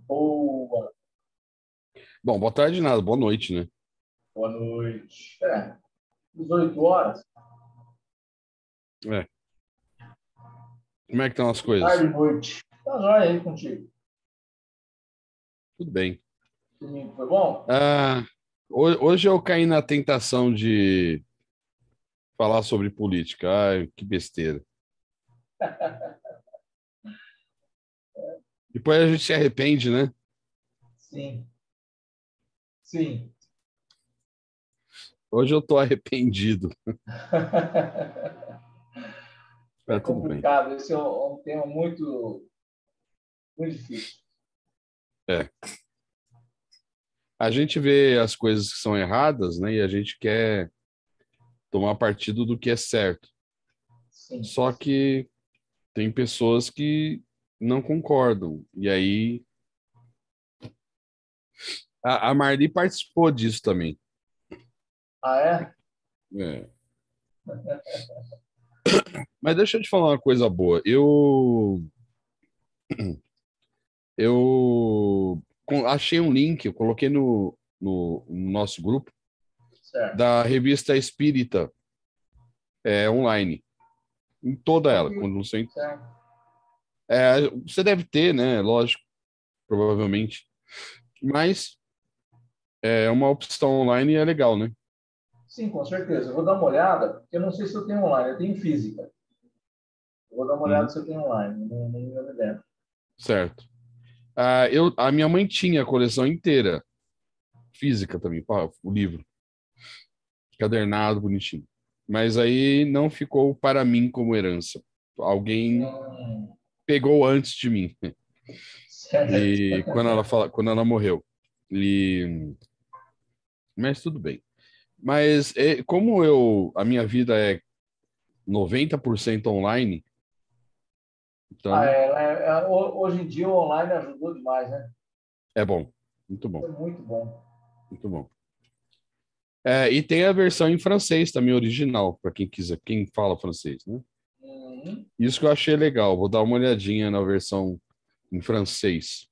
Boa, Bom, boa tarde nada, boa noite, né? boa noite. 18 horas, É. Como é que estão as coisas? tarde e noite. Tá jóia aí contigo. Tudo bem. Domingo foi bom? Ah, hoje eu caí na tentação de falar sobre política. Ai, que besteira. Depois a gente se arrepende, né? Sim, sim. Hoje eu tô arrependido. É É, tudo bem. complicado. Esse é um tema muito, muito difícil. É. A gente vê as coisas que são erradas, né? E a gente quer tomar partido do que é certo. Sim. Só que tem pessoas que não concordam. E aí a Marli participou disso também. Ah, é? É. Mas deixa eu te falar uma coisa boa. Eu achei um link, eu coloquei no nosso grupo Certo. da revista Espírita online, em toda Eu ela. vi. Quando você, Certo. você deve ter, né? Lógico, provavelmente. Mas é uma opção online e é legal, né? Sim, com certeza. Eu vou dar uma olhada, porque eu não sei se eu tenho online, eu tenho física. Eu vou dar uma olhada Uhum, se eu tenho online, não me lembro. certo. A minha mãe tinha a coleção inteira, física também, pá, o livro, cadernado, bonitinho. Mas aí não ficou para mim como herança. Alguém Hum, pegou antes de mim. certo. E quando ela morreu. E, mas tudo bem. Mas como a minha vida é 90% online, então Hoje em dia o online ajudou demais, né? é bom. Muito Isso bom. é muito bom. Muito bom. E tem a versão em francês também, original, para quem quiser, quem fala francês, né? Uhum. Isso que eu achei legal. Vou dar uma olhadinha na versão em francês.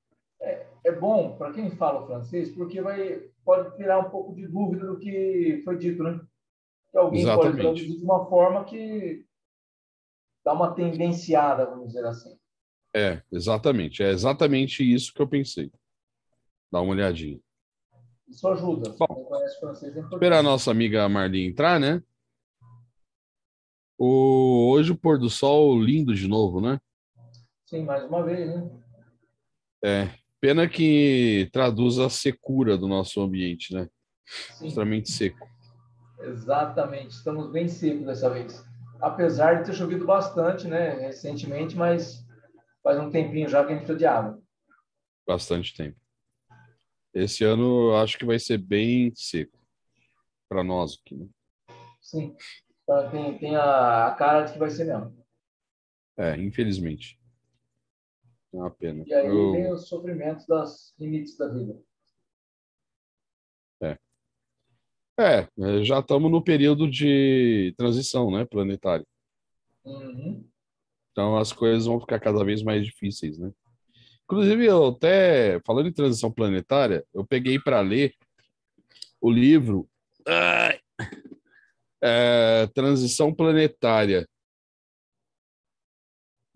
É bom para quem fala francês, porque pode tirar um pouco de dúvida do que foi dito, né? Que alguém pode Exatamente. traduzir de uma forma que dá uma tendenciada, vamos dizer assim. Exatamente. É exatamente isso que eu pensei. Dá uma olhadinha. Isso ajuda. Bom, Quem conhece francês é esperar a importante. nossa amiga Marli entrar, né? Hoje o pôr do sol lindo de novo, né? Sim, mais uma vez, né? É, pena que traduz a secura do nosso ambiente, né? Sim, Extremamente seco. exatamente. Estamos bem secos dessa vez. Apesar de ter chovido bastante, né, recentemente, mas faz um tempinho já que a gente precisa de água. Bastante tempo. Esse ano eu acho que vai ser bem seco para nós aqui, né? Sim, então, tem a cara de que vai ser mesmo. Infelizmente. É uma pena. E aí vem os sofrimentos das limites da vida. É. Já estamos no período de transição, né, planetária. Uhum. Então as coisas vão ficar cada vez mais difíceis, né? Inclusive, eu até, falando em transição planetária, eu peguei para ler o livro Transição Planetária.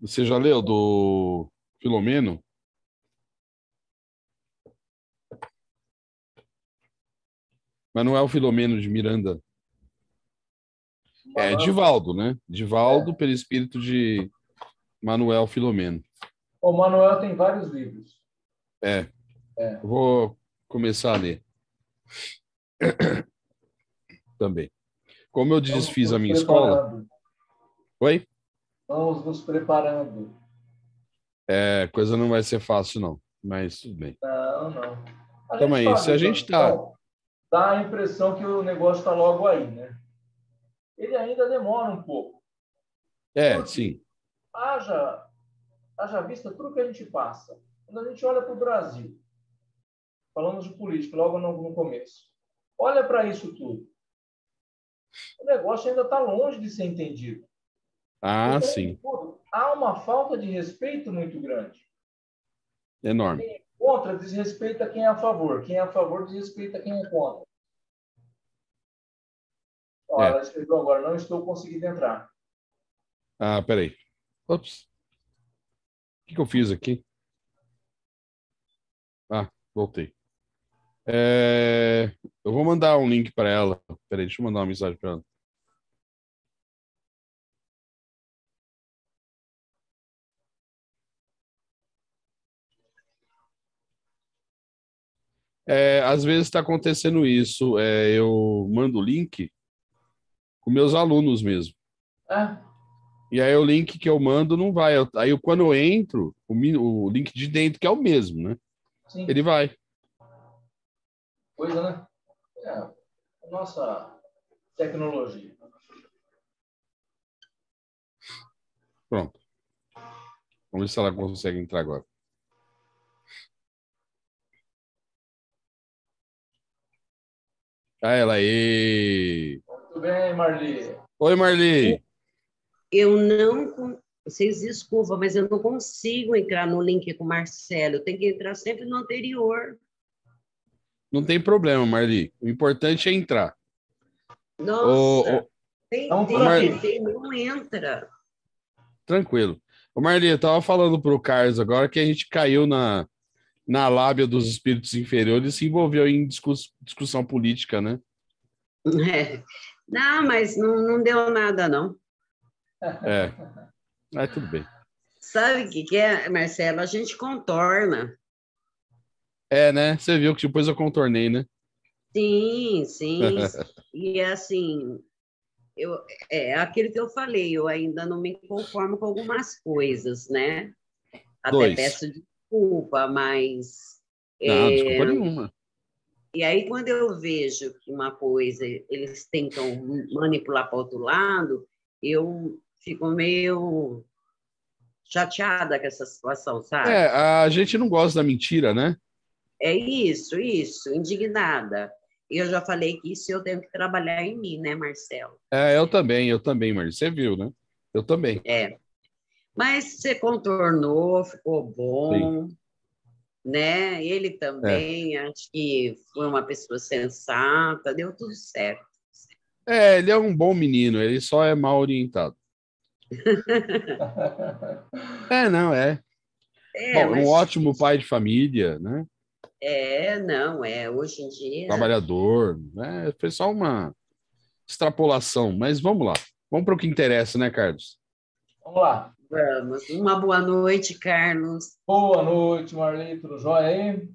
Você já leu do Filomeno? Manuel Filomeno de Miranda. Manuel, Divaldo, né? Divaldo, é. pelo espírito de Manuel Filomeno. O Manuel tem vários livros. É, É. eu vou começar a ler também. Como eu Vamos desfiz a nos minha escola. preparando. Oi? Vamos nos preparando. Coisa não vai ser fácil, não. Mas tudo bem. Não, não. A Tamo gente aí. fala Se de a gente tá. transição, dá a impressão que o negócio está logo aí, né? Ele ainda demora um pouco. Porque Sim. haja, haja vista tudo que a gente passa. Quando a gente olha para o Brasil, falamos de política logo no começo, olha para isso tudo. O negócio ainda está longe de ser entendido. Ah, Porque, além de sim. tudo, há uma falta de respeito muito grande. Enorme. Contra diz respeito a quem é a favor. Quem é a favor diz respeito a quem é contra. Ó, ela escreveu agora, não estou conseguindo entrar. Ah, peraí. Ops. O que eu fiz aqui? Ah, voltei. Eu vou mandar um link para ela. Peraí, deixa eu mandar uma mensagem para ela. Às vezes está acontecendo isso. Eu mando o link com meus alunos mesmo. É? E aí o link que eu mando não vai. Quando eu entro, o link de dentro, que é o mesmo, né? Sim. Ele vai. Coisa, né? A nossa tecnologia. Pronto. Vamos ver se ela consegue entrar agora. Ah, ela aí. Muito bem, Marli. Oi, Marli. Eu não. Vocês desculpam, mas eu não consigo entrar no link com o Marcelo. Eu tenho que entrar sempre no anterior. Não tem problema, Marli. O importante é entrar. Nossa, Vamos por aqui. tentei, não entra. Tranquilo. Ô, Marli, eu tava falando pro Carlos agora que a gente caiu na lábia dos espíritos inferiores e se envolveu em discussão política, né? É. Não, mas não deu nada, não. Mas tudo bem. Sabe o que é, Marcelo? A gente contorna. Né? Você viu que depois eu contornei, né? Sim, sim. E assim, é aquilo que eu falei, eu ainda não me conformo com algumas coisas, né? Até 2. peço desculpa, mas. Não, desculpa nenhuma. E aí, quando eu vejo que uma coisa eles tentam manipular para o outro lado, eu fico meio chateada com essa situação, sabe? A gente não gosta da mentira, né? É isso, indignada. E eu já falei que isso eu tenho que trabalhar em mim, né, Marcelo? Eu também, Marli. Você viu, né? Eu também. Mas você contornou, ficou Sim. bom, né? Ele também, acho que foi uma pessoa sensata, deu tudo certo. Ele é um bom menino, ele só é mal orientado. Não, é. Bom, um Mas ótimo pai de família, né? não, hoje em dia. Trabalhador, né? Foi só uma extrapolação, mas vamos lá. Vamos para o que interessa, né, Carlos? Vamos lá. Vamos. Uma boa noite, Carlos. Boa noite, Marli. Tudo jóia aí?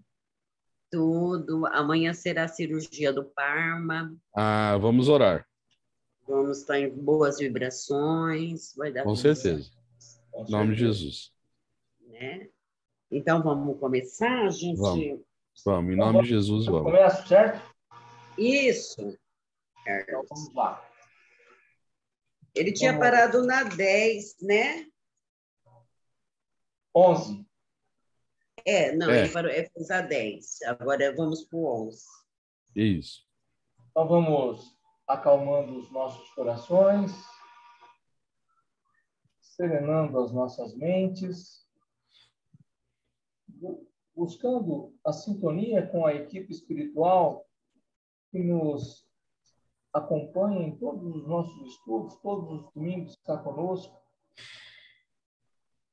Tudo. Amanhã será a cirurgia do Parma. Vamos orar. Vamos estar em boas vibrações. Vai dar Com tudo certeza. Com Em nome de certeza. Jesus. certo, né? Então, vamos começar, gente? Vamos. Em nome de Jesus, vamos. Começo, certo? Isso, Então, Carlos. vamos lá. Ele tinha parado na 10, né? 11. Ele parou, fez a 10. Agora vamos para o 11. Isso. Então, vamos acalmando os nossos corações, serenando as nossas mentes, buscando a sintonia com a equipe espiritual que nos acompanha em todos os nossos estudos, todos os domingos está conosco,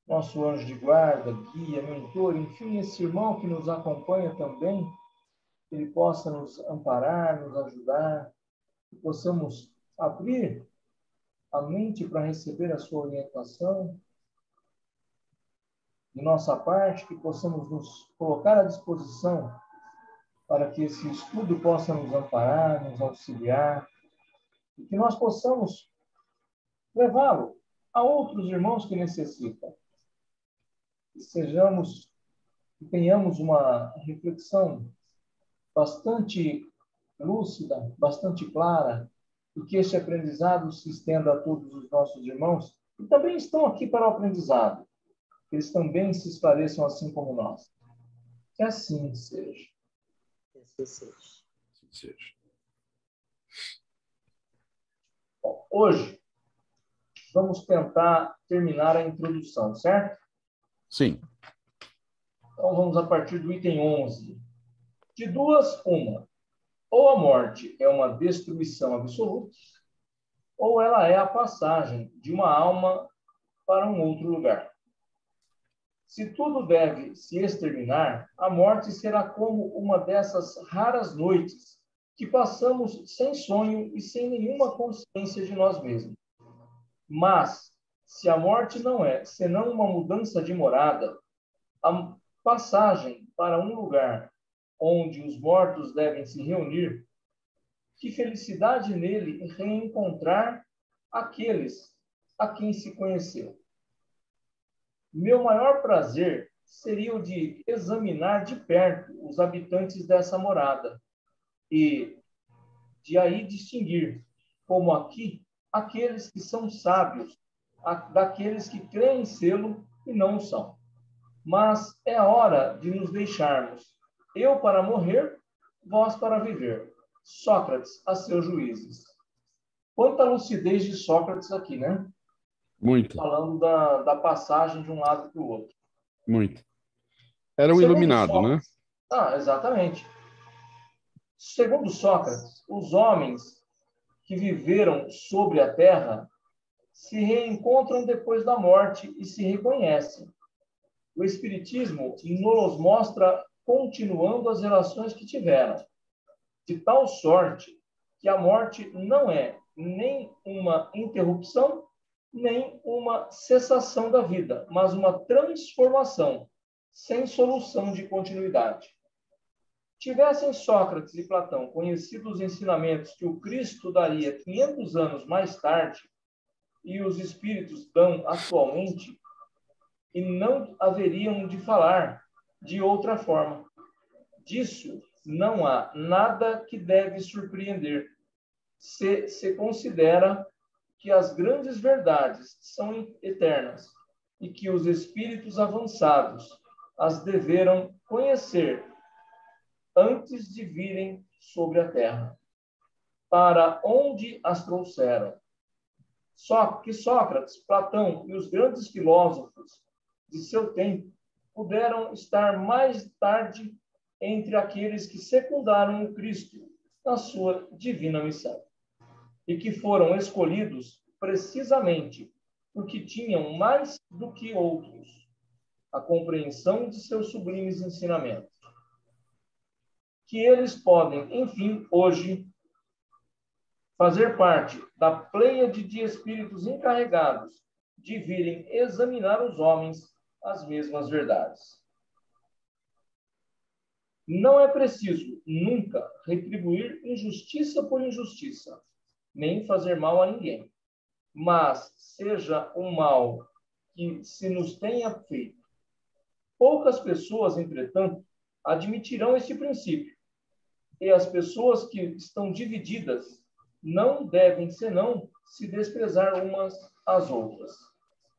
nosso anjo de guarda, guia, mentor, enfim, esse irmão que nos acompanha também, que ele possa nos amparar, nos ajudar, que possamos abrir a mente para receber a sua orientação, de nossa parte, que possamos nos colocar à disposição para que esse estudo possa nos amparar, nos auxiliar, e que nós possamos levá-lo a outros irmãos que necessitam. Que tenhamos uma reflexão bastante lúcida, bastante clara, e que este aprendizado se estenda a todos os nossos irmãos que também estão aqui para o aprendizado. Que eles também se esclareçam assim como nós. Que assim seja. Que assim seja. Bom, hoje, vamos tentar terminar a introdução, certo? Sim. Então, vamos a partir do item 11. De duas, uma. Ou a morte é uma destruição absoluta, ou ela é a passagem de uma alma para um outro lugar. Se tudo deve se exterminar, a morte será como uma dessas raras noites que passamos sem sonho e sem nenhuma consciência de nós mesmos. Mas, se a morte não é senão uma mudança de morada, a passagem para um lugar onde os mortos devem se reunir, que felicidade nele reencontrar aqueles a quem se conheceu. Meu maior prazer seria o de examinar de perto os habitantes dessa morada e de aí distinguir, como aqui, aqueles que são sábios, daqueles que creem sê-lo e não o são. Mas é hora de nos deixarmos, eu para morrer, vós para viver. Sócrates a seus juízes. Quanta lucidez de Sócrates aqui, né? Muito, Falando da passagem de um lado para o outro. muito. Era um Segundo iluminado, né? Sócrates, exatamente. Segundo Sócrates, os homens que viveram sobre a terra se reencontram depois da morte e se reconhecem. O Espiritismo nos mostra continuando as relações que tiveram, de tal sorte que a morte não é nem uma interrupção, nem uma cessação da vida, mas uma transformação, sem solução de continuidade. Tivessem Sócrates e Platão conhecido os ensinamentos que o Cristo daria 500 anos mais tarde, e os espíritos dão atualmente, e não haveriam de falar de outra forma. Disso não há nada que deve surpreender, se considera que as grandes verdades são eternas e que os espíritos avançados as deveram conhecer antes de virem sobre a terra, para onde as trouxeram. Só que Sócrates, Platão e os grandes filósofos de seu tempo puderam estar mais tarde entre aqueles que secundaram o Cristo na sua divina missão e que foram escolhidos precisamente porque tinham mais do que outros a compreensão de seus sublimes ensinamentos. Que eles podem, enfim, hoje, fazer parte da pleiade de espíritos encarregados de virem examinar os homens as mesmas verdades. Não é preciso nunca retribuir injustiça por injustiça, nem fazer mal a ninguém, mas seja o mal que se nos tenha feito. Poucas pessoas, entretanto, admitirão este princípio, e as pessoas que estão divididas não devem, senão, se desprezar umas às outras.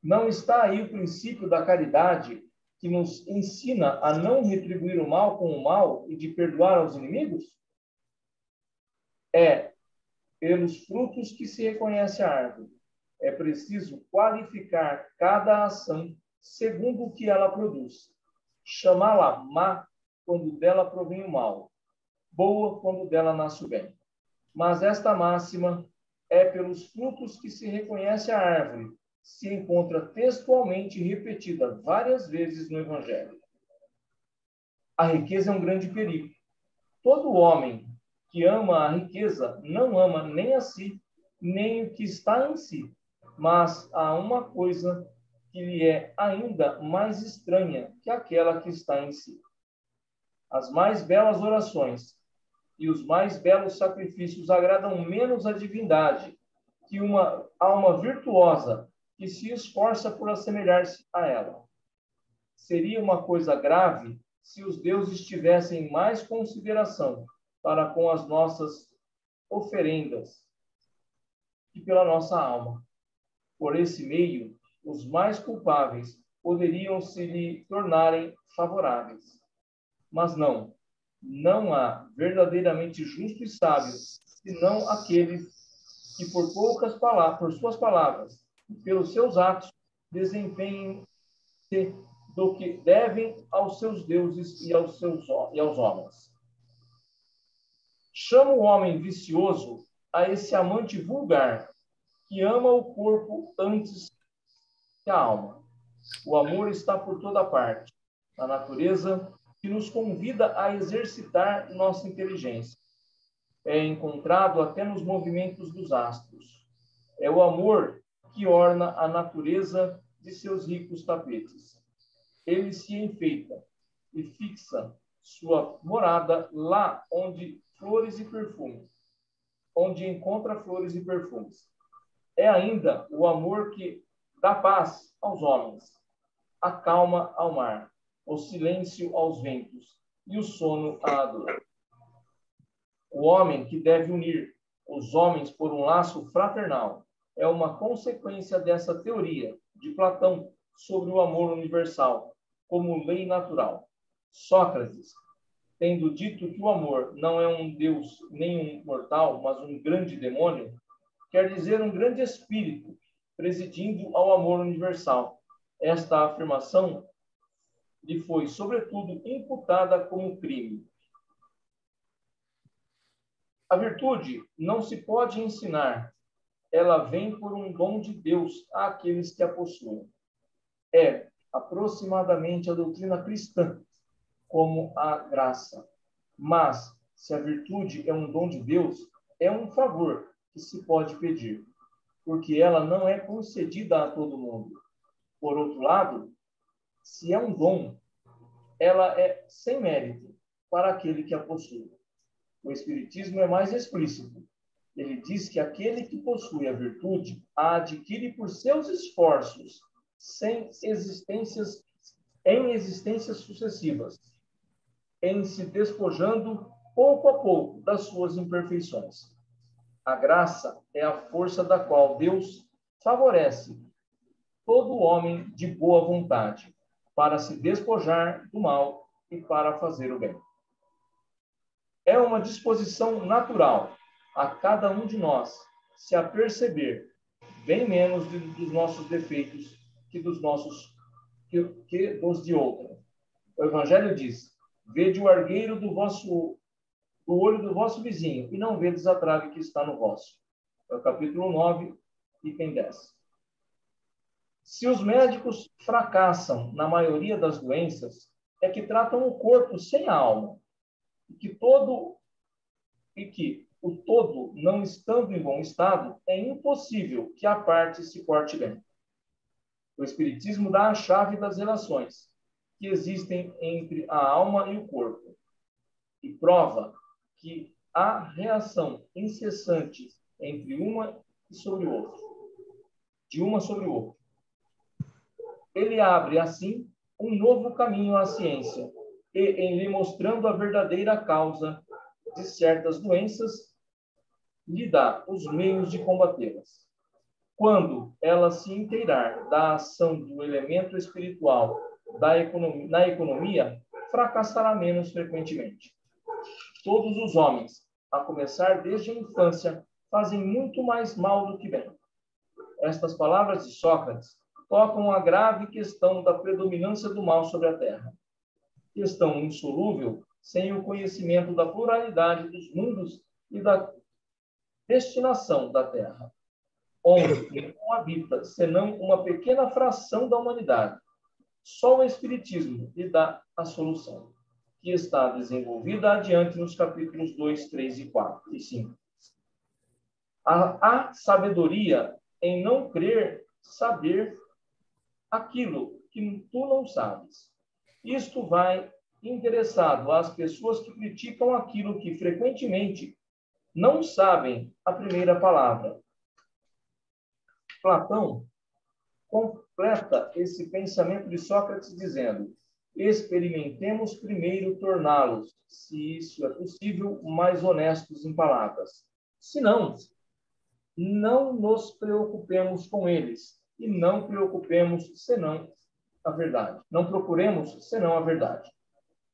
Não está aí o princípio da caridade que nos ensina a não retribuir o mal com o mal e de perdoar aos inimigos? É pelos frutos que se reconhece a árvore. É preciso qualificar cada ação segundo o que ela produz. Chamá-la má quando dela provém o mal, boa quando dela nasce o bem. Mas esta máxima é pelos frutos que se reconhece a árvore, se encontra textualmente repetida várias vezes no Evangelho. A riqueza é um grande perigo. Todo homem que ama a riqueza não ama nem a si, nem o que está em si, mas há uma coisa que lhe é ainda mais estranha que aquela que está em si. As mais belas orações e os mais belos sacrifícios agradam menos à divindade que uma alma virtuosa que se esforça por assemelhar-se a ela. Seria uma coisa grave se os deuses tivessem mais consideração para com as nossas oferendas que pela nossa alma. Por esse meio, os mais culpáveis poderiam se lhe tornarem favoráveis. Mas não há verdadeiramente justo e sábio, senão aquele que por suas palavras e pelos seus atos desempenhem-se do que devem aos seus deuses e aos homens. Chama o homem vicioso a esse amante vulgar, que ama o corpo antes que a alma. O amor está por toda parte, na natureza, que nos convida a exercitar nossa inteligência. É encontrado até nos movimentos dos astros. É o amor que orna a natureza de seus ricos tapetes. Ele se enfeita e fixa sua morada lá onde encontra flores e perfumes. É ainda o amor que dá paz aos homens, a calma ao mar, o silêncio aos ventos e o sono à dor. O homem que deve unir os homens por um laço fraternal é uma consequência dessa teoria de Platão sobre o amor universal como lei natural. Sócrates, tendo dito que o amor não é um deus nem um mortal, mas um grande demônio, quer dizer um grande espírito presidindo ao amor universal. Esta afirmação lhe foi, sobretudo, imputada como crime. A virtude não se pode ensinar, ela vem por um dom de Deus àqueles que a possuem. É aproximadamente a doutrina cristã, como a graça. Mas, se a virtude é um dom de Deus, é um favor que se pode pedir, porque ela não é concedida a todo mundo. Por outro lado, se é um dom, ela é sem mérito para aquele que a possui. O Espiritismo é mais explícito. Ele diz que aquele que possui a virtude a adquire por seus esforços, em existências sucessivas, em se despojando pouco a pouco das suas imperfeições. A graça é a força da qual Deus favorece todo homem de boa vontade para se despojar do mal e para fazer o bem. É uma disposição natural a cada um de nós se aperceber bem menos dos nossos defeitos que dos de outrem. O Evangelho diz: vede o argueiro do olho do vosso vizinho e não vedes a trave que está no vosso. É o capítulo 9, item 10. Se os médicos fracassam na maioria das doenças, é que tratam o corpo sem a alma, e que o todo, não estando em bom estado, é impossível que a parte se porte bem. O Espiritismo dá a chave das relações que existem entre a alma e o corpo, e prova que há reação incessante entre uma sobre o outro, de uma sobre o outro. Ele abre, assim, um novo caminho à ciência, e, em lhe mostrando a verdadeira causa de certas doenças, lhe dá os meios de combatê-las. Quando ela se inteirar da ação do elemento espiritual na economia, fracassará menos frequentemente. Todos os homens, a começar desde a infância, fazem muito mais mal do que bem. Estas palavras de Sócrates tocam a grave questão da predominância do mal sobre a terra. Questão insolúvel sem o conhecimento da pluralidade dos mundos e da destinação da terra, onde não habita senão uma pequena fração da humanidade. Só o Espiritismo lhe dá a solução, que está desenvolvida adiante nos capítulos 2, 3 e 4 e 5. Há sabedoria em não crer saber aquilo que tu não sabes. Isto vai interessado às pessoas que criticam aquilo que frequentemente não sabem a primeira palavra. Platão completa esse pensamento de Sócrates dizendo: experimentemos primeiro torná-los, se isso é possível, mais honestos em palavras. Se não, não nos preocupemos com eles e não preocupemos senão a verdade. Não procuremos senão a verdade.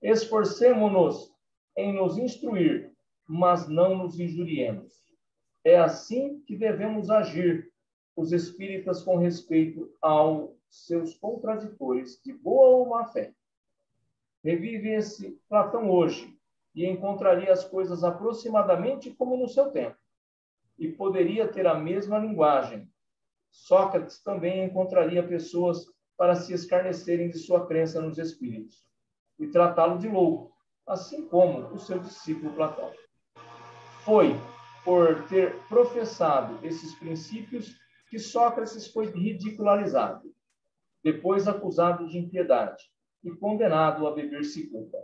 Esforcemo-nos em nos instruir, mas não nos injuriemos. É assim que devemos agir os espíritas com respeito ao seus contraditores de boa ou má fé. Revive esse Platão hoje e encontraria as coisas aproximadamente como no seu tempo, e poderia ter a mesma linguagem. Sócrates também encontraria pessoas para se escarnecerem de sua crença nos espíritos e tratá-lo de louco, assim como o seu discípulo Platão. Foi por ter professado esses princípios que Sócrates foi ridicularizado, depois acusado de impiedade e condenado a beber cicuta.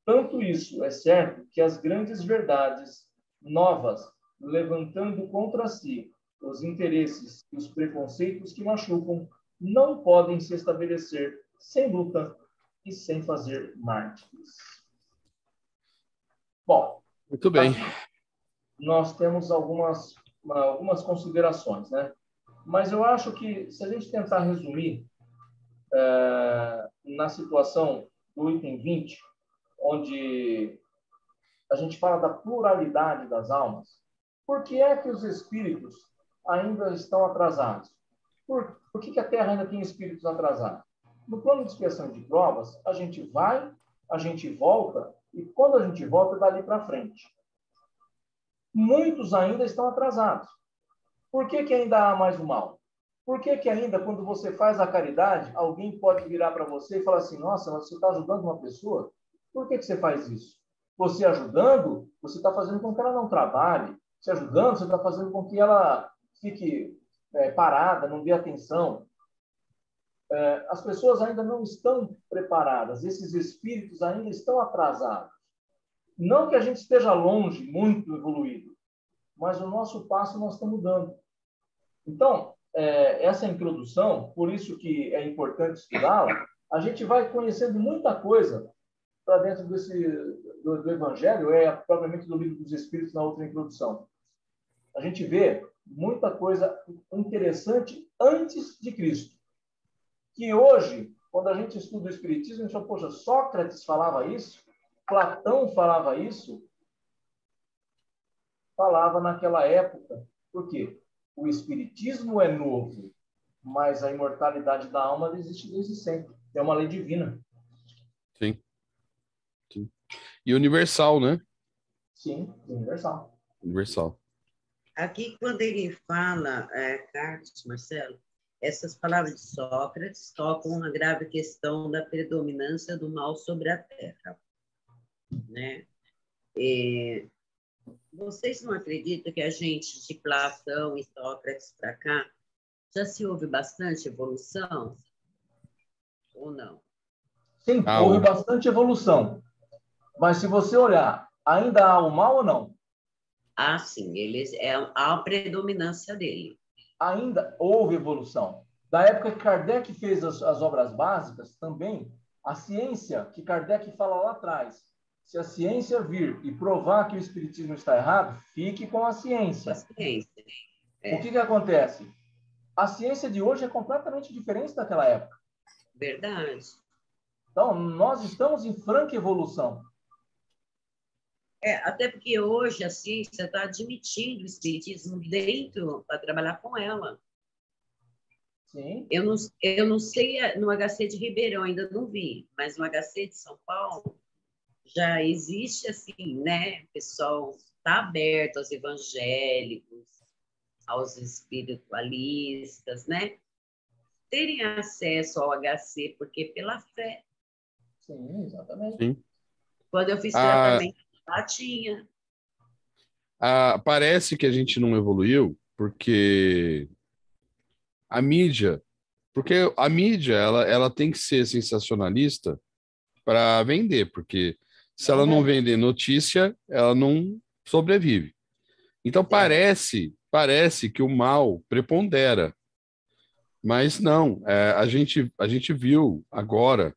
Tanto isso é certo que as grandes verdades novas, levantando contra si os interesses e os preconceitos que machucam, não podem se estabelecer sem luta e sem fazer mártires. Bom, Muito bem. aqui nós temos algumas considerações, né? Mas eu acho que, se a gente tentar resumir na situação do item 20, onde a gente fala da pluralidade das almas, por que é que os espíritos ainda estão atrasados? Por que a Terra ainda tem espíritos atrasados? No plano de expiação de provas, a gente vai, a gente volta, e quando a gente volta, é dali para frente. Muitos ainda estão atrasados. Por que ainda há mais o mal? Por que ainda, quando você faz a caridade, alguém pode virar para você e falar assim, nossa, mas você está ajudando uma pessoa? Por que você faz isso? Você ajudando, você está fazendo com que ela não trabalhe. Se ajudando, você está fazendo com que ela fique parada, não dê atenção. As pessoas ainda não estão preparadas. Esses espíritos ainda estão atrasados. Não que a gente esteja longe, muito evoluído, mas o nosso passo nós estamos dando. Então, essa introdução, por isso que é importante estudá-la, a gente vai conhecendo muita coisa para dentro do Evangelho, propriamente do Livro dos Espíritos, na outra introdução. A gente vê muita coisa interessante antes de Cristo. Que hoje, quando a gente estuda o Espiritismo, a gente fala, poxa, Sócrates falava isso, Platão falava isso, falava naquela época. Por quê? O Espiritismo é novo, mas a imortalidade da alma existe desde sempre. É uma lei divina. Sim. Sim. E universal, né? Sim, universal. Universal. Aqui, quando ele fala, Carlos, Marcelo, essas palavras de Sócrates tocam a grave questão da predominância do mal sobre a Terra. Né? Vocês não acreditam que a gente, de Platão e Sócrates para cá, já se houve bastante evolução? Ou não? Sim, houve bastante evolução. Mas se você olhar, ainda há o mal ou não? Ah, sim, há a predominância dele. Ainda houve evolução. Da época que Kardec fez as obras básicas, também, a ciência, que Kardec fala lá atrás, se a ciência vir e provar que o espiritismo está errado, fique com a ciência. A ciência. O que acontece? A ciência de hoje é completamente diferente daquela época. Verdade. Então, nós estamos em franca evolução. Até porque hoje a ciência está admitindo o espiritismo dentro para trabalhar com ela. Sim. Eu não sei no HC de Ribeirão, ainda não vi, mas no HC de São Paulo já existe assim, né? O pessoal está aberto aos evangélicos, aos espiritualistas, né? Terem acesso ao HC, porque pela fé. Sim, exatamente. Sim. Quando eu fiz tratamento, lá tinha. Parece que a gente não evoluiu porque a mídia ela tem que ser sensacionalista para vender, porque se ela não vender notícia, ela não sobrevive. Então parece que o mal prepondera, mas não. A gente viu agora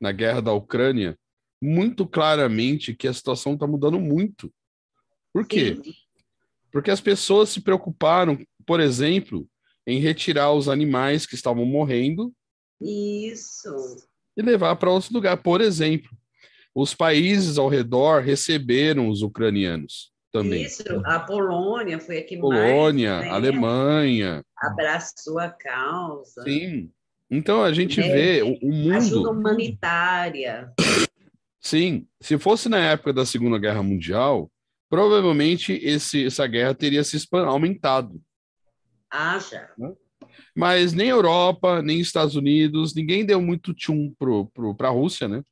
na guerra da Ucrânia muito claramente que a situação está mudando muito. Por quê? Sim. Porque as pessoas se preocuparam, por exemplo, em retirar os animais que estavam morrendo. Isso. E levar para outro lugar. Por exemplo, os países ao redor receberam os ucranianos também. Isso, a Polônia foi a que Polônia, mais, né, Alemanha. abraçou a causa. Sim. Então a gente vê o Ajuda mundo. humanitária. Sim, se fosse na época da Segunda Guerra Mundial, provavelmente essa guerra teria se aumentado. Acha? Né? Mas nem Europa, nem Estados Unidos, ninguém deu muito tchum para a Rússia, né?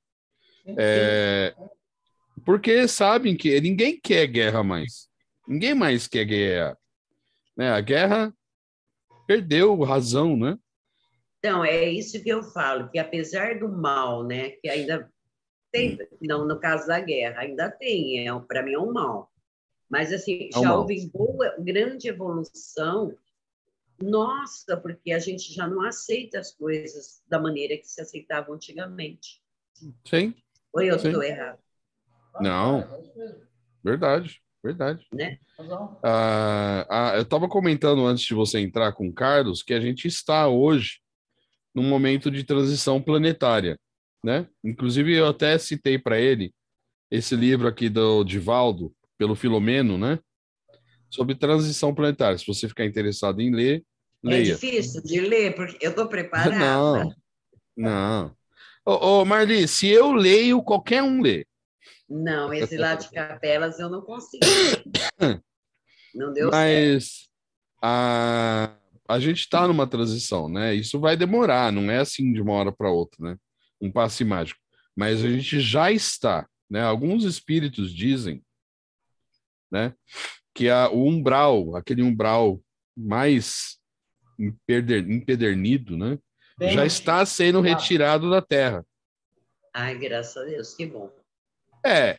Porque sabem que ninguém quer guerra mais. Ninguém mais quer guerra. Né? A guerra perdeu razão, né? Então, é isso que eu falo, que apesar do mal, né, que ainda tem, não no caso da guerra, ainda tem, para mim é um mal. Mas, assim, É o já mal. houve grande evolução, nossa, porque a gente já não aceita as coisas da maneira que se aceitavam antigamente. Sim. Ou eu Sim. estou errado? Não. Verdade, verdade. Né? Eu estava comentando antes de você entrar com o Carlos que a gente está hoje num momento de transição planetária, né? Inclusive, eu até citei para ele esse livro aqui do Divaldo, pelo Filomeno, né? Sobre transição planetária. Se você ficar interessado em ler, É leia. difícil de ler, porque eu estou preparada. Não, não. Ô, Marli, se eu leio, qualquer um lê. Não, esse lá de Capelas eu não consegui ler. Não deu certo. Mas a gente está numa transição, né? Isso vai demorar, não é assim de uma hora para outra, né? Um passe mágico. Mas a gente já está, né? Alguns espíritos dizem, né? Que o umbral, aquele umbral mais empedernido, né? Já está sendo retirado da Terra. Ai, graças a Deus, que bom. É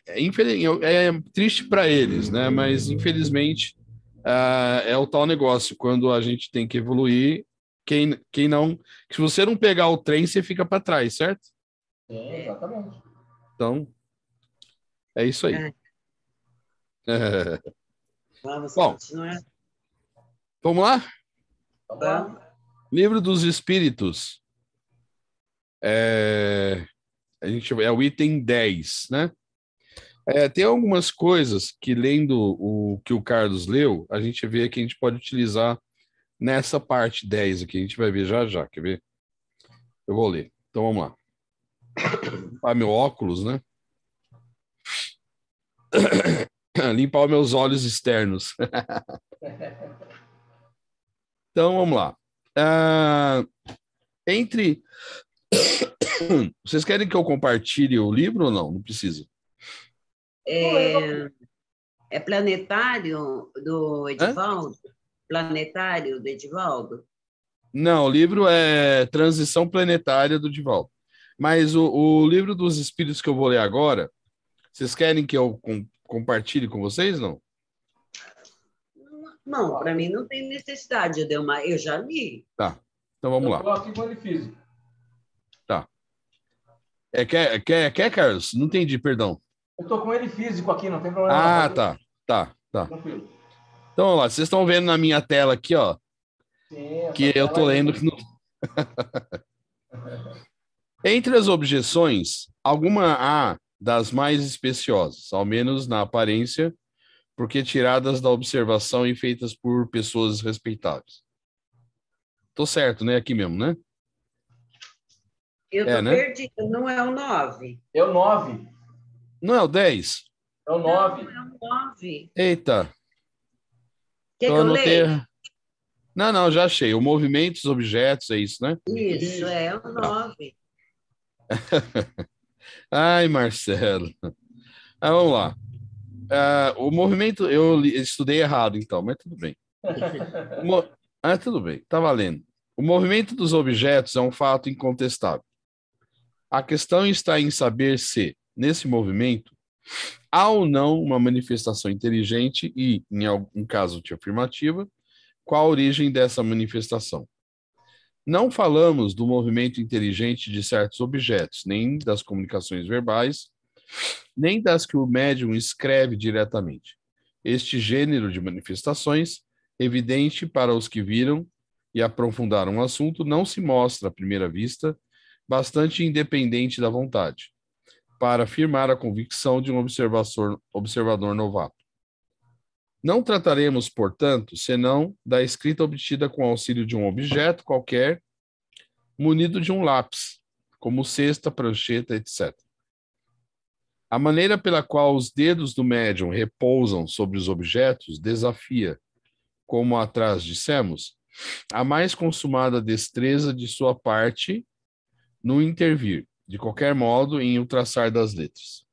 triste para eles, né? Mas infelizmente é o tal negócio. Quando a gente tem que evoluir, quem não. Se você não pegar o trem, você fica para trás, certo? Sim, exatamente. Então, é isso aí. Vamos Bom, continuar? vamos lá? Vamos. Livro dos Espíritos. É o item 10, né? Tem algumas coisas que, lendo o que o Carlos leu, a gente vê que a gente pode utilizar nessa parte 10 aqui. A gente vai ver já já, quer ver? Eu vou ler. Então vamos lá. Vou limpar meu óculos, né? Limpar os meus olhos externos. Então vamos lá. Entre. Vocês querem que eu compartilhe o livro ou não? Não precisa. É Planetário do Hã? Edivaldo? Planetário do Edivaldo? Não, o livro é Transição Planetária do Divaldo. Mas o livro dos espíritos que eu vou ler agora, vocês querem que eu compartilhe com vocês, não? Não, para mim não tem necessidade. Eu já li. Tá, então vamos lá. Eu estou aqui com ele físico. Tá. Quer, Carlos? Não entendi, perdão. Eu estou com ele físico aqui, não tem problema. Tá. Tranquilo. Então, vamos lá. Vocês estão vendo na minha tela aqui, ó, Sim, que eu tô lendo que não... Entre as objeções, alguma há das mais especiosas, ao menos na aparência, porque tiradas da observação e feitas por pessoas respeitáveis. Tô certo, né? Aqui mesmo, né? Eu estou né? perdida. Não é o 9? É o 9. Não é o 10? É o 9. Não, é o 9. Eita. Quer que eu anotei... leia? Não, já achei. O movimento dos objetos, é isso, né? Isso, é o 9. Ai, Marcelo. Vamos lá. O movimento, eu estudei errado, então, mas tudo bem. Tudo bem, tá valendo. O movimento dos objetos é um fato incontestável. A questão está em saber se, nesse movimento, há ou não uma manifestação inteligente e, em algum caso de afirmativa, qual a origem dessa manifestação. Não falamos do movimento inteligente de certos objetos, nem das comunicações verbais, nem das que o médium escreve diretamente. Este gênero de manifestações, evidente para os que viram e aprofundaram o assunto, não se mostra, à primeira vista, bastante independente da vontade, para afirmar a convicção de um observador novato. Não trataremos, portanto, senão da escrita obtida com auxílio de um objeto qualquer munido de um lápis, como cesta, prancheta, etc. A maneira pela qual os dedos do médium repousam sobre os objetos desafia, como atrás dissemos, a mais consumada destreza de sua parte no intervir, de qualquer modo, em o traçar das letras.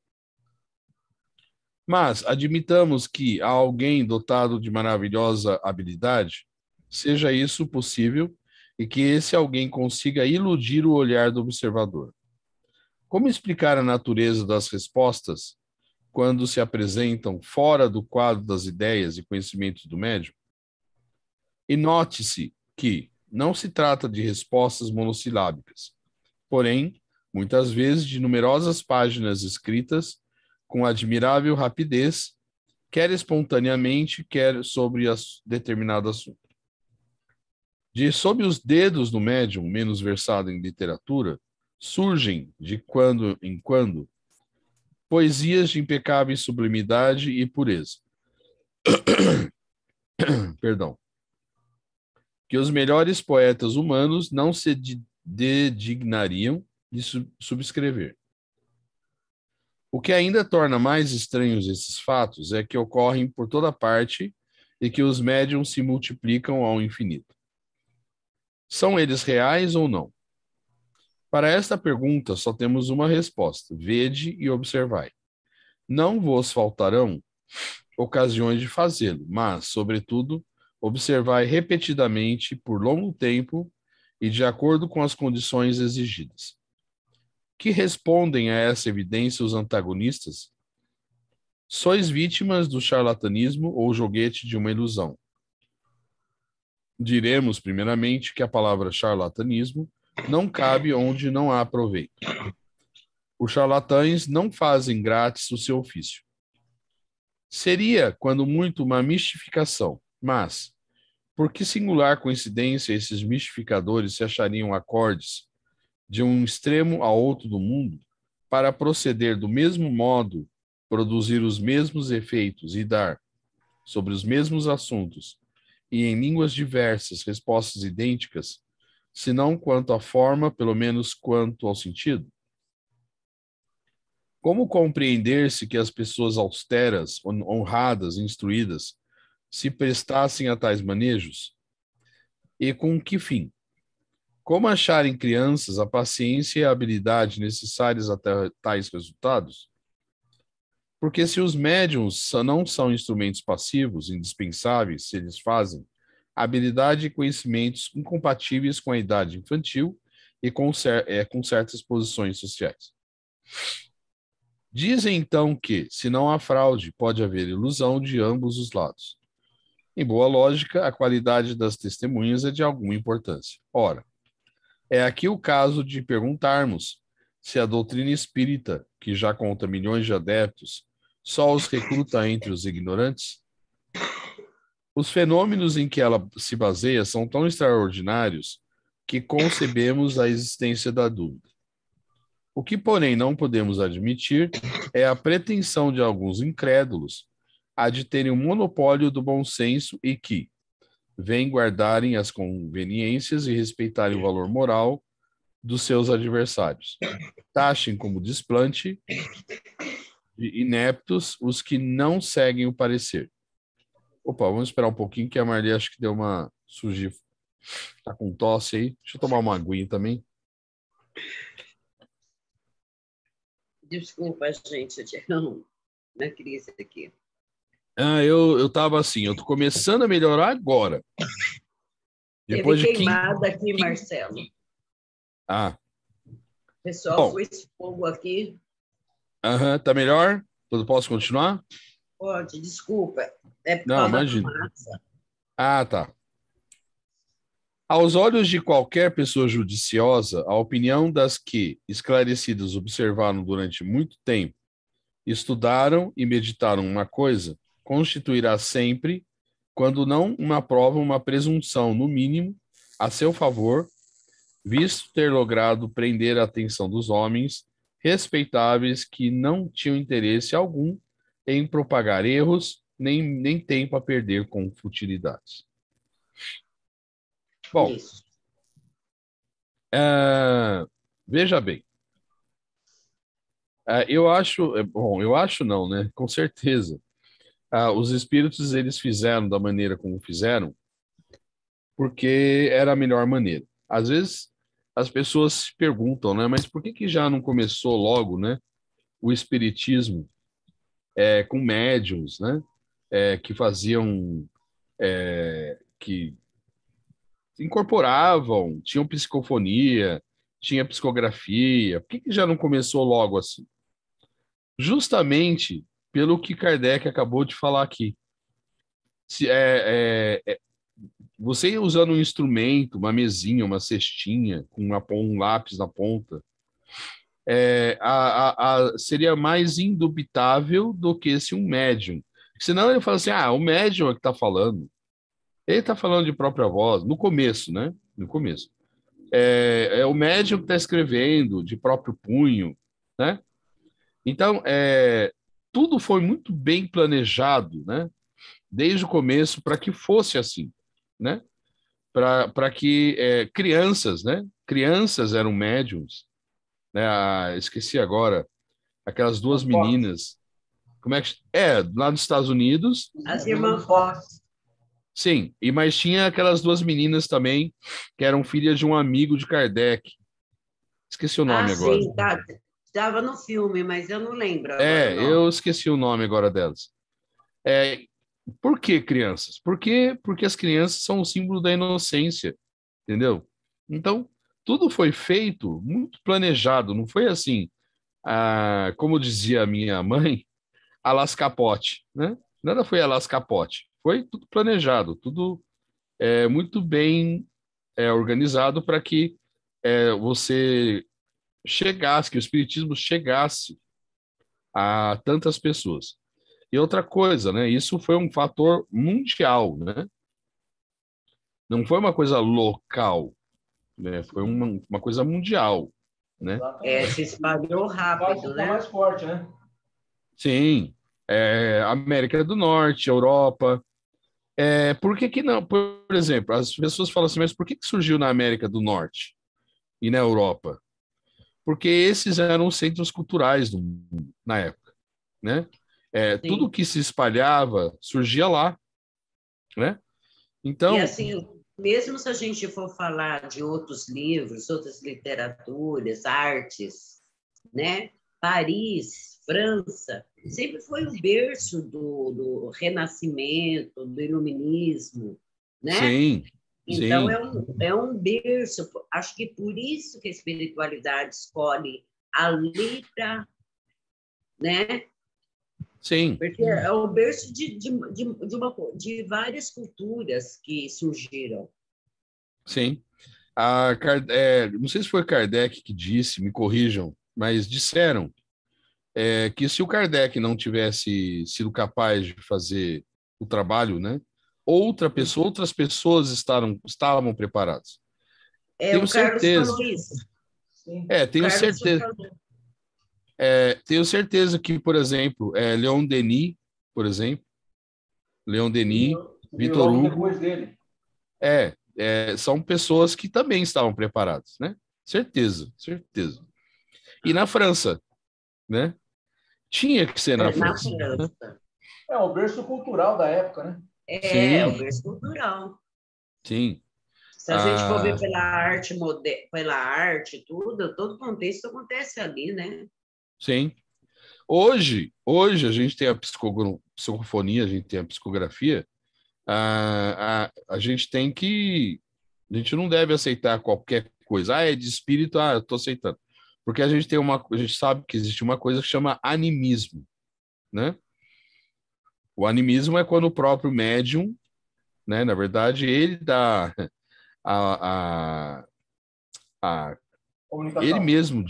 Mas admitamos que a alguém dotado de maravilhosa habilidade seja isso possível e que esse alguém consiga iludir o olhar do observador. Como explicar a natureza das respostas quando se apresentam fora do quadro das ideias e conhecimentos do médium? E note-se que não se trata de respostas monossilábicas, porém, muitas vezes de numerosas páginas escritas com admirável rapidez, quer espontaneamente, quer sobre determinado assunto. De sob os dedos do médium menos versado em literatura, surgem, de quando em quando, poesias de impecável sublimidade e pureza. Perdão. Que os melhores poetas humanos não se dedignariam de subscrever. O que ainda torna mais estranhos esses fatos é que ocorrem por toda parte e que os médiums se multiplicam ao infinito. São eles reais ou não? Para esta pergunta só temos uma resposta: vede e observai. Não vos faltarão ocasiões de fazê-lo, mas, sobretudo, observai repetidamente por longo tempo e de acordo com as condições exigidas. Que respondem a essa evidência os antagonistas? Sois vítimas do charlatanismo ou joguete de uma ilusão. Diremos, primeiramente, que a palavra charlatanismo não cabe onde não há proveito. Os charlatães não fazem grátis o seu ofício. Seria, quando muito, uma mistificação, mas, por que singular coincidência esses mistificadores se achariam acordes de um extremo a outro do mundo para proceder do mesmo modo, produzir os mesmos efeitos e dar, sobre os mesmos assuntos, e em línguas diversas, respostas idênticas, se não quanto à forma, pelo menos quanto ao sentido? Como compreender-se que as pessoas austeras, honradas, instruídas, se prestassem a tais manejos? E com que fim? Como achar em crianças a paciência e a habilidade necessárias a tais resultados? Porque se os médiums não são instrumentos passivos, indispensáveis, se eles fazem, habilidade e conhecimentos incompatíveis com a idade infantil e com certas posições sociais. Dizem então que, se não há fraude, pode haver ilusão de ambos os lados. Em boa lógica, a qualidade das testemunhas é de alguma importância. Ora, é aqui o caso de perguntarmos se a doutrina espírita, que já conta milhões de adeptos, só os recruta entre os ignorantes? Os fenômenos em que ela se baseia são tão extraordinários que concebemos a existência da dúvida. O que, porém, não podemos admitir é a pretensão de alguns incrédulos a de terem o monopólio do bom senso e que vêm guardarem as conveniências e respeitarem o valor moral dos seus adversários. Taxem como desplante de ineptos os que não seguem o parecer. Opa, vamos esperar um pouquinho que a Marli acho que deu uma surgir. Tá com tosse aí. Deixa eu tomar uma aguinha também. Desculpa, gente, eu tinha uma crise aqui. Eu tava assim, eu tô começando a melhorar agora. Depois Teve de queimada aqui, Marcelo. Ah. O pessoal pôs fogo aqui. Tá melhor? Posso continuar? Pode, desculpa. É por Não, causa imagina. da fumaça. Ah, tá. Aos olhos de qualquer pessoa judiciosa, a opinião das que, esclarecidas, observaram durante muito tempo, estudaram e meditaram uma coisa, constituirá sempre, quando não uma prova, uma presunção, no mínimo, a seu favor, visto ter logrado prender a atenção dos homens respeitáveis que não tinham interesse algum em propagar erros, nem tempo a perder com futilidades. Bom, Isso. Veja bem, eu acho, bom, eu acho não, né? Com certeza. Os espíritos, eles fizeram da maneira como fizeram, porque era a melhor maneira. Às vezes, as pessoas se perguntam, né? Mas por que que já não começou logo, né? O espiritismo com médiums, né? Que faziam, que incorporavam, tinham psicofonia, tinha psicografia. Por que que já não começou logo assim? Justamente pelo que Kardec acabou de falar aqui. Se, você usando um instrumento, uma mesinha, uma cestinha, com um lápis na ponta, seria mais indubitável do que se um médium. Senão ele fala assim: o médium é que está falando. Ele está falando de própria voz, no começo, né? No começo. É o médium que está escrevendo de próprio punho, né? Então, tudo foi muito bem planejado, né? Desde o começo para que fosse assim, né? Para que crianças, né? Crianças eram médiums, né? Esqueci agora aquelas duas As Fox. meninas. Como é que lá nos Estados Unidos? As irmãs Fox. Sim, mas tinha aquelas duas meninas também que eram filhas de um amigo de Kardec. Esqueci o nome agora. Sim, tá. Estava no filme, mas eu não lembro agora o Eu nome. esqueci o nome agora delas. É, por que crianças? Porque as crianças são o símbolo da inocência, entendeu? Então, tudo foi feito muito planejado, não foi assim, como dizia a minha mãe, a las capote, né? Nada foi a las capote, foi tudo planejado, tudo muito bem organizado para que você chegasse, que o espiritismo chegasse a tantas pessoas. E outra coisa, né? Isso foi um fator mundial, né? Não foi uma coisa local, né? Foi uma coisa mundial, né? Se espalhou Fácil rápido, ficar né? mais forte, né? Sim, América do Norte, Europa. Por que que não? Por exemplo, as pessoas falam assim, mas por que que surgiu na América do Norte e na Europa? Porque esses eram os centros culturais do mundo na época, né? Tudo Sim. que se espalhava surgia lá, né? E Então, assim, mesmo se a gente for falar de outros livros, outras literaturas, artes, né? Paris, França, sempre foi o berço do Renascimento, do Iluminismo, né? sim, Então, sim, é um berço. Acho que por isso que a espiritualidade escolhe ali para, né? sim, Porque é o berço de várias culturas que surgiram. sim. Não sei se foi Kardec que disse, me corrijam, mas disseram que se o Kardec não tivesse sido capaz de fazer o trabalho, né, outras pessoas estavam preparadas. Tenho O Carlos certeza. falou isso. Sim. O Tenho Carlos certeza. falou. Tenho certeza que, por exemplo, Leon Denis, por exemplo, Leon Denis, Veio Vitor logo Hugo, depois dele. são pessoas que também estavam preparadas, né? Certeza, certeza. E na França, né? Tinha que ser na Na França. França. É o berço cultural da época, né? O Sim, berço cultural. sim. Se a gente for ver Ah, pela arte, pela arte, tudo, todo contexto acontece ali, né? sim. Hoje a gente tem a psicofonia, a gente tem a psicografia. A gente tem que. A gente não deve aceitar qualquer coisa. É de espírito, eu estou aceitando. Porque a gente sabe que existe uma coisa que chama animismo, né? O animismo é quando o próprio médium, né, na verdade, ele dá a, a, a ele Comunicação. mesmo,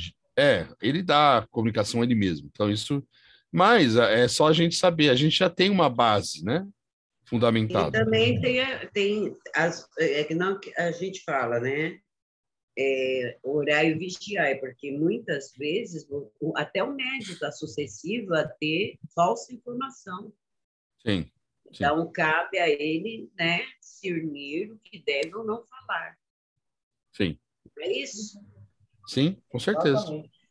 ele dá a comunicação a ele mesmo. Então isso, mas é só a gente saber, a gente já tem uma base, né, E fundamentada. também é que não a gente fala, né? Orar e vigiar, porque muitas vezes até o médico está sucessivo a ter falsa informação. Sim, sim, Então, cabe a ele, né, discernir o que deve ou não falar. sim. É isso? Sim, com certeza. Exatamente.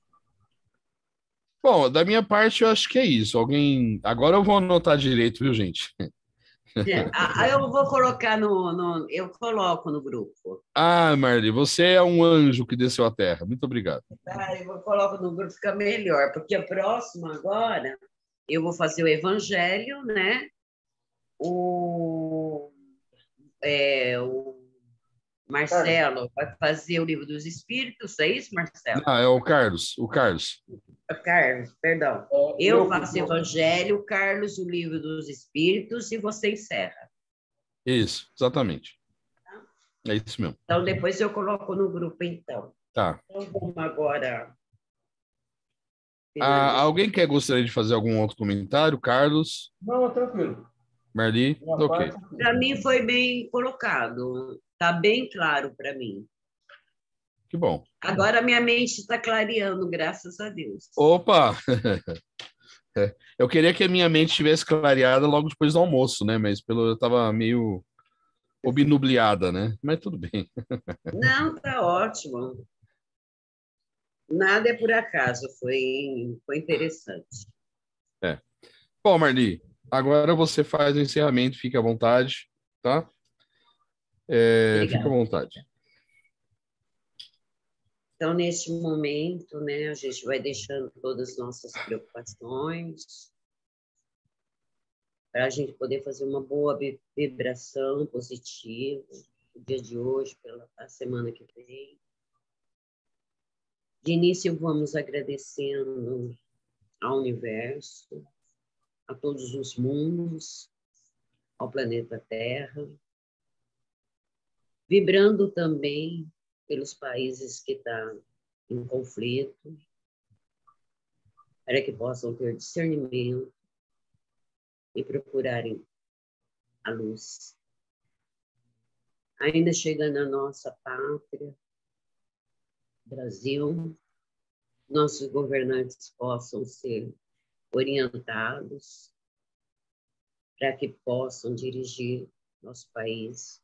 Bom, da minha parte, eu acho que é isso. Alguém. Agora eu vou anotar direito, viu, gente? Eu vou colocar eu coloco no grupo. Ah, Marli, você é um anjo que desceu à terra. Muito obrigado. Coloco no grupo, fica melhor, porque o próximo agora eu vou fazer o Evangelho, né? O Carlos, Marcelo vai fazer o Livro dos Espíritos, é isso, Marcelo? Ah, é o Carlos. O Carlos. Carlos, perdão. Eu faço o Evangelho, Carlos, o Livro dos Espíritos, e você encerra. Isso, exatamente. É isso mesmo. Então, depois eu coloco no grupo, então. Tá. Então, vamos agora Ah, finalizar. alguém gostaria de fazer algum outro comentário? Carlos, não, tranquilo. Marli? Minha Ok. parte, Para mim foi bem colocado, está bem claro para mim. Que bom. Agora minha mente está clareando, graças a Deus. Opa! Eu queria que a minha mente tivesse clareada logo depois do almoço, né? Mas eu estava meio obnubiada, né? Mas tudo bem. Não, tá ótimo. Nada é por acaso, foi interessante. É. Bom, Marli, agora você faz o encerramento, fique à vontade, tá? Fique à Obrigada. vontade. Então, neste momento, né, a gente vai deixando todas as nossas preocupações para a gente poder fazer uma boa vibração positiva no dia de hoje, pela a semana que vem. De início, vamos agradecendo ao universo, a todos os mundos, ao planeta Terra, vibrando também pelos países que estão em conflito, para que possam ter discernimento e procurarem a luz. Ainda chegando à nossa pátria, Brasil, nossos governantes possam ser orientados para que possam dirigir nosso país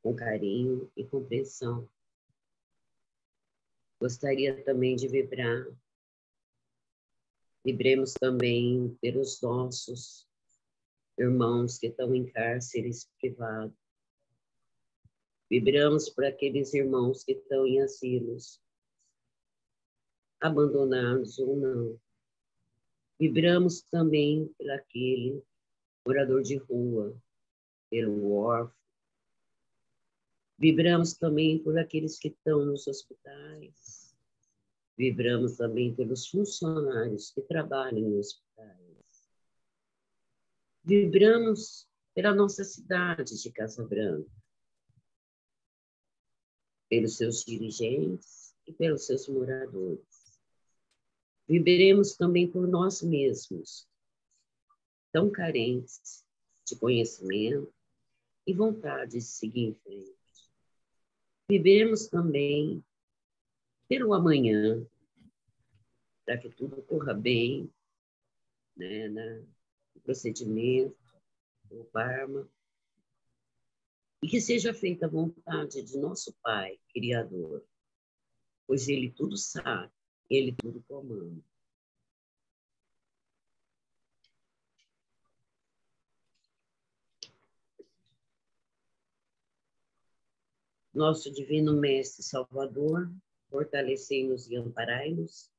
com carinho e compreensão. Gostaria também de vibremos também pelos nossos irmãos que estão em cárceres privados. Vibramos para aqueles irmãos que estão em asilos, abandonados ou não. Vibramos também por aquele morador de rua, pelo órfão. Vibramos também por aqueles que estão nos hospitais. Vibramos também pelos funcionários que trabalham nos hospitais. Vibramos pela nossa cidade de Casa Branca, pelos seus dirigentes e pelos seus moradores. Vibremos também por nós mesmos, tão carentes de conhecimento e vontade de seguir em frente. Vibremos também pelo amanhã, para que tudo corra bem, né, no procedimento, no Parma, e que seja feita a vontade de nosso Pai, Criador, pois Ele tudo sabe, Ele tudo comanda. Nosso Divino Mestre Salvador, fortalecei-nos e amparai-nos,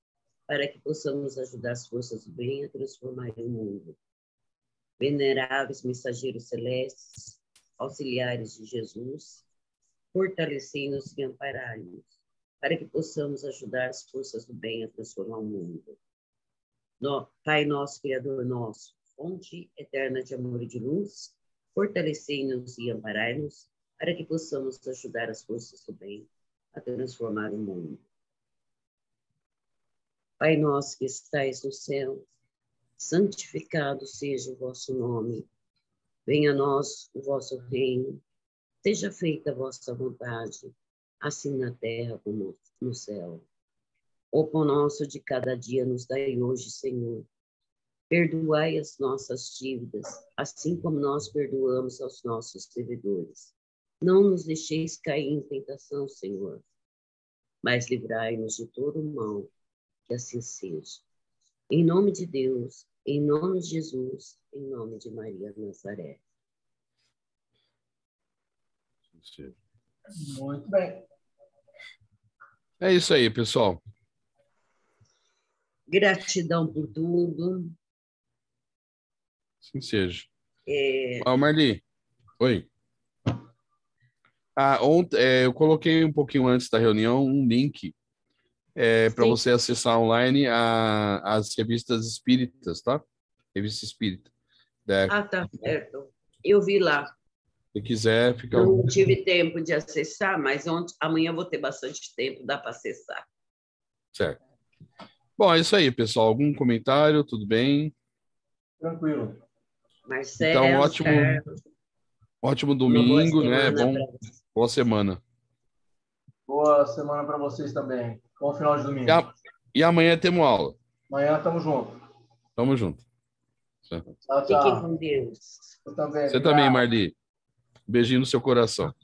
para que possamos ajudar as forças do bem a transformar o mundo. Veneráveis mensageiros celestes, auxiliares de Jesus, fortalecei-nos e amparai-nos, para que possamos ajudar as forças do bem a transformar o mundo. Pai nosso, Criador nosso, fonte eterna de amor e de luz, fortalecei-nos e amparai-nos, para que possamos ajudar as forças do bem a transformar o mundo. Pai nosso que estais no céu, santificado seja o vosso nome. Venha a nós o vosso reino. Seja feita a vossa vontade, assim na terra como no céu. O pão nosso de cada dia nos dai hoje, Senhor. Perdoai as nossas dívidas, assim como nós perdoamos aos nossos devedores. Não nos deixeis cair em tentação, Senhor, mas livrai-nos de todo mal, que assim seja. Em nome de Deus, em nome de Jesus, em nome de Maria Nazaré. Muito bem. É isso aí, pessoal. Gratidão por tudo. Assim seja. Marli, oi. Ontem, eu coloquei um pouquinho antes da reunião um link para você acessar online as revistas espíritas, tá? Revista Espírita. Tá certo. Eu vi lá. Se quiser, fica... Não tive tempo de acessar, mas amanhã eu vou ter bastante tempo, dá para acessar. Certo. Bom, é isso aí, pessoal. Algum comentário? Tudo bem? Tranquilo. Marcelo, então, ótimo domingo, né? Boa semana. Boa semana para vocês também. Bom final de domingo. E amanhã temos aula. Amanhã estamos juntos. Tamo junto. Tchau, tchau. Fiquem com Deus. Eu também. Você também, Marli. Beijinho no seu coração.